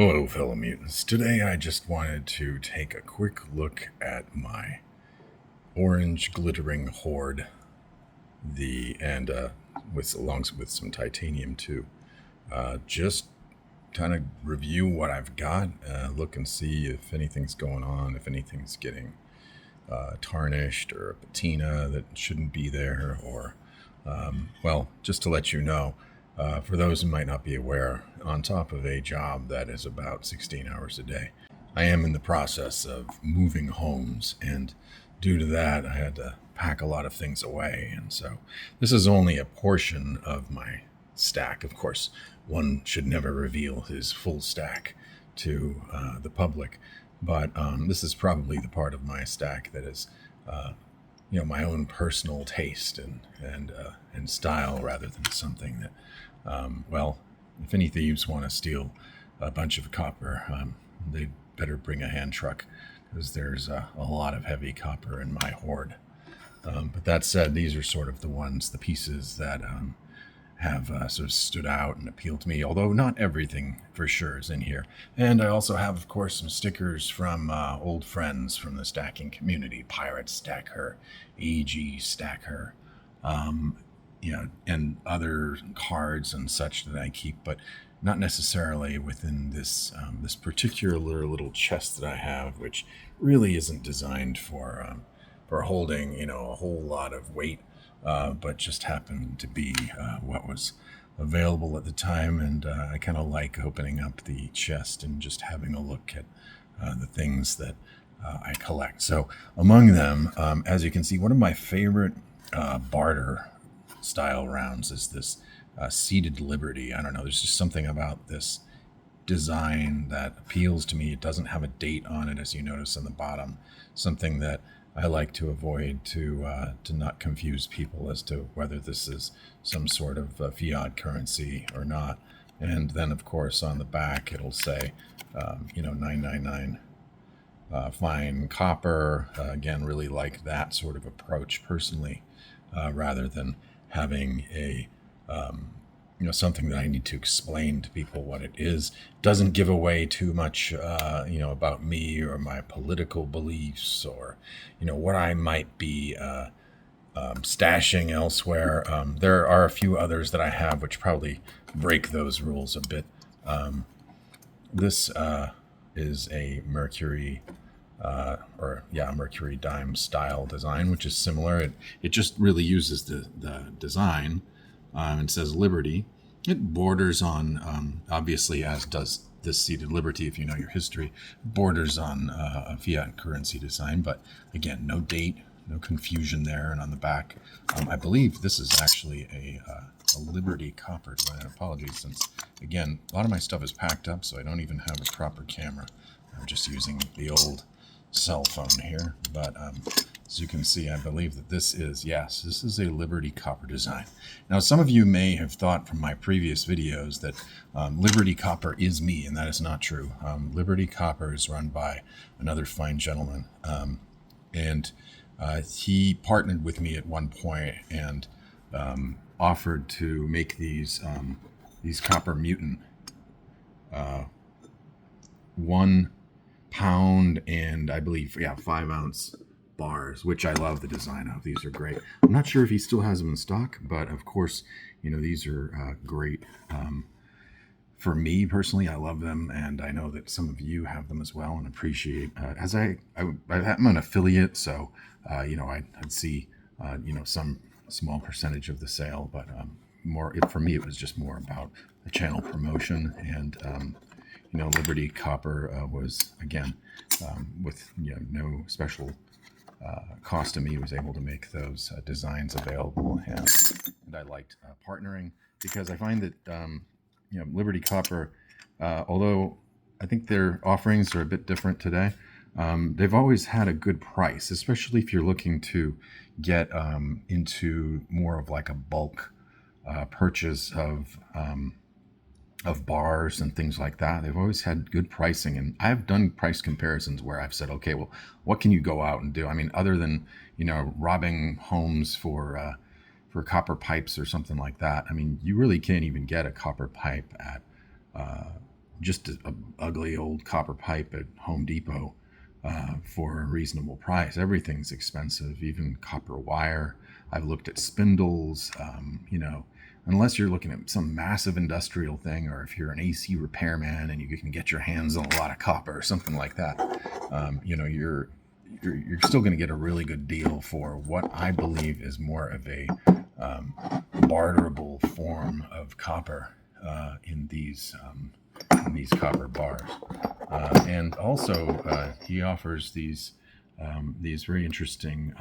Hello, fellow mutants. Today I just wanted to take a quick look at my orange glittering hoard, with along with some titanium too. Just kind of review what I've got, look and see if anything's going on, if anything's getting tarnished or a patina that shouldn't be there, or just to let you know, for those who might not be aware, on top of a job that is about 16 hours a day, I am in the process of moving homes, and due to that, I had to pack a lot of things away. And so this is only a portion of my stack. Of course, one should never reveal his full stack to the public, but this is probably the part of my stack that is my own personal taste and style, rather than something that if any thieves want to steal a bunch of copper, they'd better bring a hand truck, because there's a lot of heavy copper in my hoard. But that said, these are sort of the pieces that have sort of stood out and appealed to me, although not everything for sure is in here. And I also have, of course, some stickers from old friends from the stacking community: Pirate Stacker, AG Stacker, and other cards and such that I keep, but not necessarily within this particular little chest that I have, which really isn't designed for holding a whole lot of weight, but just happened to be what was available at the time. And I kind of like opening up the chest and just having a look at the things that I collect. So among them, as you can see, one of my favorite barter style rounds is this Seated Liberty. I don't know, there's just something about this design that appeals to me. It doesn't have a date on it, as you notice on the bottom, something that I like to avoid to not confuse people as to whether this is some sort of fiat currency or not. And then, of course, on the back it'll say 999 fine copper. Again, really like that sort of approach personally, rather than having a something that I need to explain to people what it is. Doesn't give away too much about me or my political beliefs, or what I might be stashing elsewhere. There are a few others that I have which probably break those rules a bit. This is a Mercury Mercury Dime style design, which is similar. It just really uses the design, and says Liberty. It borders on, obviously, as does this Seated Liberty, if you know your history, borders on a fiat currency design, but again, no date, no confusion there. And on the back, I believe this is actually a Liberty copper design. Apologies, since again, a lot of my stuff is packed up, so I don't even have a proper camera. I'm just using the old cell phone here, but as you can see, I believe that this is a Liberty copper design. Now, some of you may have thought from my previous videos that Liberty copper is me, and that is not true. Liberty copper is run by another fine gentleman, and he partnered with me at one point and offered to make these copper mutant 1 pound and I believe 5 ounce bars, which I love the design of. These are great. I'm not sure if he still has them in stock, but of course, these are great. For me personally, I love them, and I know that some of you have them as well and appreciate. As I'm an affiliate, so I'd see some small percentage of the sale, but for me it was just more about the channel promotion. And Liberty Copper was, again, with no special cost to me, was able to make those designs available, and I liked partnering, because I find that Liberty Copper, although I think their offerings are a bit different today, they've always had a good price, especially if you're looking to get into more of like a bulk purchase of bars and things like that. They've always had good pricing, and I've done price comparisons where I've said, okay, well, what can you go out and do? I mean, other than robbing homes for copper pipes or something like that. I mean, you really can't even get a copper pipe at just a ugly old copper pipe at Home Depot for a reasonable price. Everything's expensive, even copper wire. I've looked at spindles, unless you're looking at some massive industrial thing, or if you're an AC repairman and you can get your hands on a lot of copper or something like that, you're still going to get a really good deal for what I believe is more of a barterable form of copper in these copper bars. And also, he offers these very interesting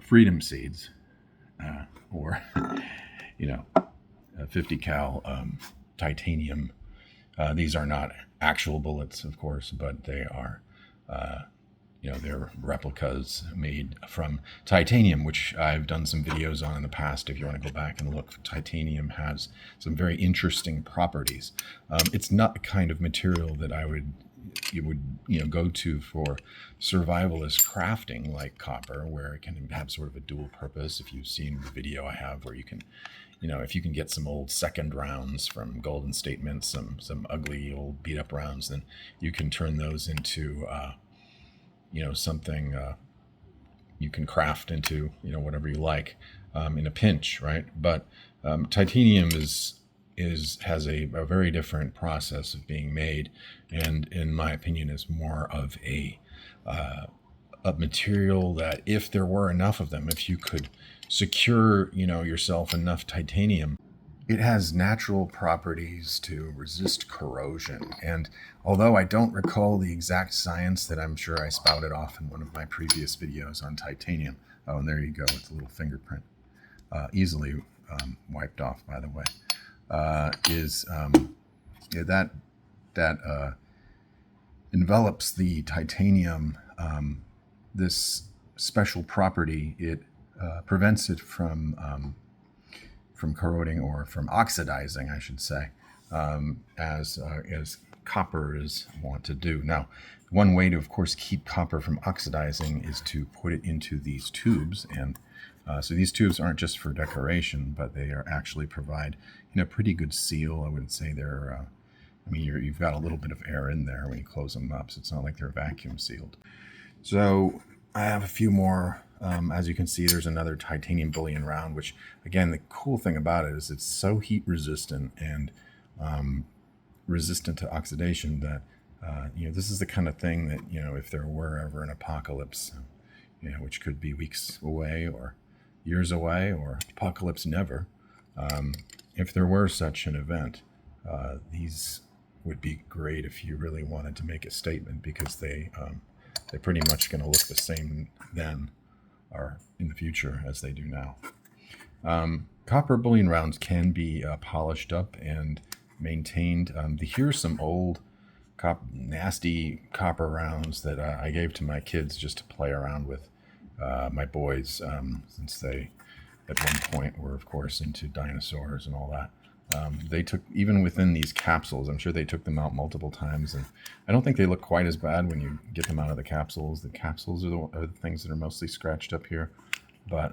freedom seeds, or 50 cal titanium. These are not actual bullets, of course, but they are. They're replicas made from titanium, which I've done some videos on in the past. If you want to go back and look, titanium has some very interesting properties. It's not the kind of material that you would go to for survivalist crafting like copper, where it can have sort of a dual purpose. If you've seen the video I have where you can, if you can get some old second rounds from Golden State Mint, some ugly old beat up rounds, then you can turn those into something you can craft into, whatever you like in a pinch, right? But titanium has a very different process of being made, and in my opinion is more of a material that, if there were enough of them, if you could secure yourself enough titanium, it has natural properties to resist corrosion. And although I don't recall the exact science that I'm sure I spouted off in one of my previous videos on titanium, oh, and there you go with the little fingerprint, easily wiped off, by the way, that envelops the titanium, this special property. It prevents it from corroding, or from oxidizing, I should say, as copper is wont to do. Now, one way to, of course, keep copper from oxidizing is to put it into these tubes, and so these tubes aren't just for decoration, but they are actually provide pretty good seal. I wouldn't say they're you've got a little bit of air in there when you close them up, so it's not like they're vacuum sealed. So I have a few more. As you can see, there's another titanium bullion round, which, again, the cool thing about it is it's so heat resistant and resistant to oxidation that this is the kind of thing that if there were ever an apocalypse, which could be weeks away or years away, or apocalypse never, if there were such an event, these would be great if you really wanted to make a statement, because they're pretty much going to look the same then or in the future as they do now. Copper bullion rounds can be polished up and maintained. Here's some old nasty copper rounds that I gave to my kids just to play around with, my boys, since they at one point were, of course, into dinosaurs and all that. They took, even within these capsules, I'm sure they took them out multiple times, and I don't think they look quite as bad when you get them out of the capsules. The capsules are the things that are mostly scratched up here, but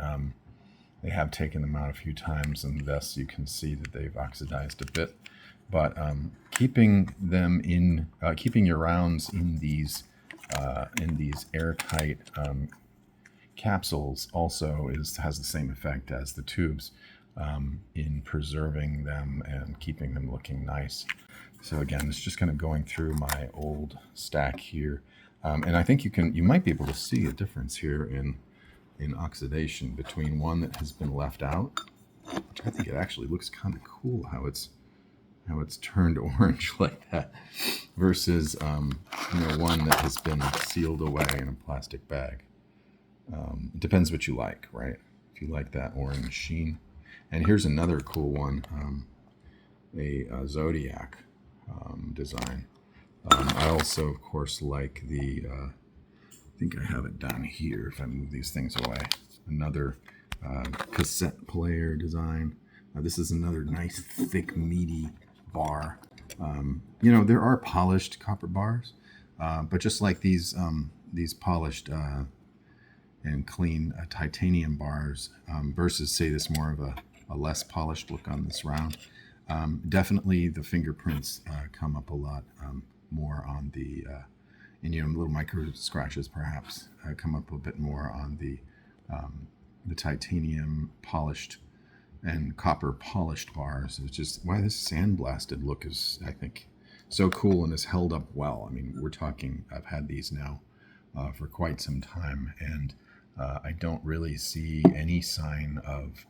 they have taken them out a few times, and thus you can see that they've oxidized a bit. But keeping your rounds in these airtight capsules also has the same effect as the tubes, in preserving them and keeping them looking nice. So again, it's just kind of going through my old stack here, and I think you might be able to see a difference here in oxidation between one that has been left out, which I think it actually looks kind of cool how it's turned orange like that, versus one that has been sealed away in a plastic bag. It depends what you like, right? If you like that orange sheen. And here's another cool one, a Zodiac design. I also, of course, like I think I have it down here if I move these things away. Another cassette player design. This is another nice, thick, meaty bar. There are polished copper bars, but just like these polished and clean titanium bars, versus, say, this more of a less polished look on this round. Definitely the fingerprints come up a lot more on the, and little micro scratches perhaps come up a bit more on the titanium polished and copper polished bars. It's just why this sandblasted look is, I think, so cool and has held up well. I mean, we're talking, I've had these now for quite some time, and I don't really see any sign of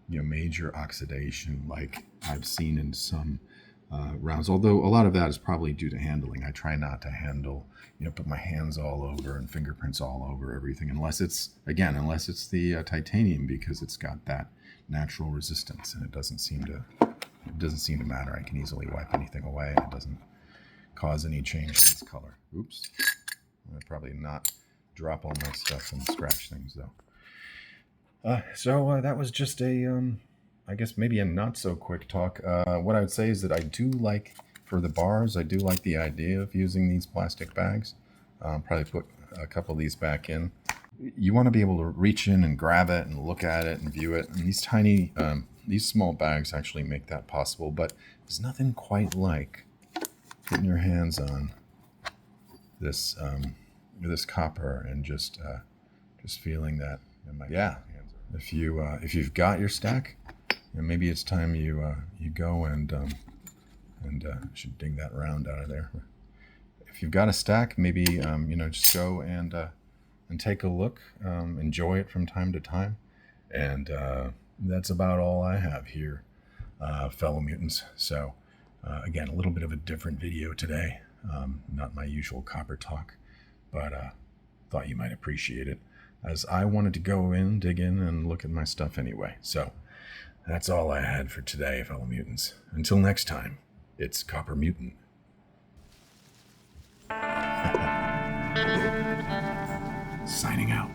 major oxidation like I've seen in some rounds, although a lot of that is probably due to handling. I try not to handle, put my hands all over and fingerprints all over everything, unless it's the titanium, because it's got that natural resistance, and it doesn't seem to matter. I can easily wipe anything away, and it doesn't cause any change in its color. Oops, I'll probably not drop all my stuff and scratch things though. So that was just a I guess maybe a not so quick talk. What I would say is that I do like, for the bars, I do like the idea of using these plastic bags. Probably put a couple of these back in. You want to be able to reach in and grab it and look at it and view it. And these small bags actually make that possible. But there's nothing quite like putting your hands on this copper and just feeling that. Yeah. If you've got your stack, maybe it's time you go and I should dig that round out of there. If you've got a stack, maybe just go and take a look, enjoy it from time to time, and that's about all I have here, fellow mutants. So again, a little bit of a different video today, not my usual copper talk, but thought you might appreciate it, as I wanted to go in, dig in, and look at my stuff anyway. So that's all I had for today, fellow mutants. Until next time, it's Copper Mutant. Signing out.